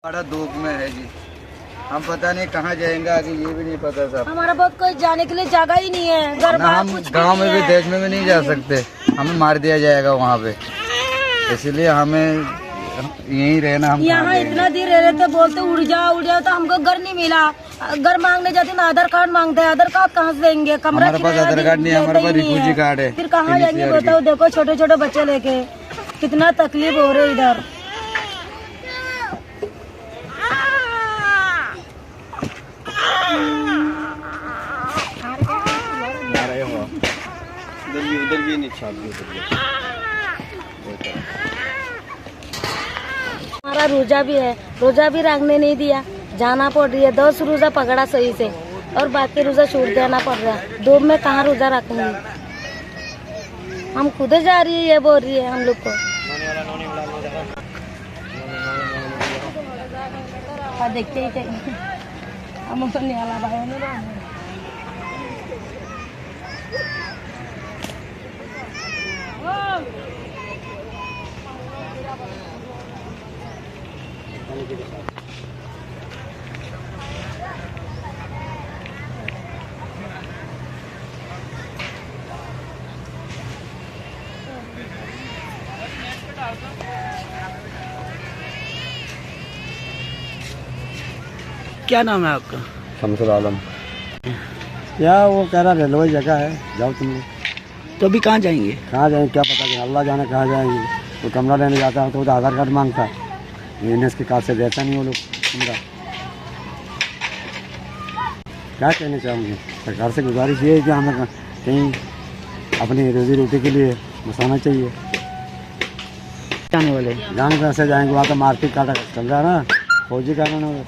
बड़ा धूप में है जी, हम पता नहीं कहाँ जाएंगे आगे, ये भी नहीं पता साहब। हमारा बहुत कोई जाने के लिए जगह ही नहीं है, घर ना हम गांव में भी देश में भी नहीं जा सकते, हमें मार दिया जाएगा वहाँ पे, इसलिए हमें यहीं रहना। हम यहाँ इतना देर रह रहे थे, बोलते उड़ जाओ तो हमको घर नहीं मिला। घर मांगने जाते ना आधार कार्ड मांगते हैं, आधार कार्ड कहाँ से देंगे? कमरा हमारे पास आधार कार्ड नहीं है, हमारे पास रिफ्यूजी कार्ड है। फिर कहाँ जाएंगे बताओ? देखो छोटे छोटे बच्चे लेके कितना तकलीफ हो रही इधर। उधर भी नहीं हमारा रोजा भी है, रोजा भी रखने नहीं दिया, जाना पड़ रही है। 10 रोजा पकड़ा सही से और बाकी रोजा छोड़ देना पड़ रहा है। धूप में कहाँ रोजा रखेंगे? हम खुद जा रही है, ये बोल रही है हम लोग को। देखते ही हम वाला भाई क्या नाम है आपका? शमसुल आलम। क्या वो कह रहा रेलवे जगह है, जाओ तुम लोग। तो अभी कहाँ जाएंगे? कहाँ जाएंगे क्या पता, कि अल्लाह जाने कहाँ जाएंगे। तो कमरा लेने जाता है तो उधर आधार कार्ड मांगता है, एनएस के कार्ड से देता नहीं वो लोग कमरा। क्या कहना चाहूँगी, सरकार से गुजारिश ये है कि हमें कहीं अपनी रोजी रोटी के लिए बसाना चाहिए। जाने वाले जाने कैसे जाएंगे, वहाँ तो मारपीट काटा चल रहा है ना, फौजी कानून हो।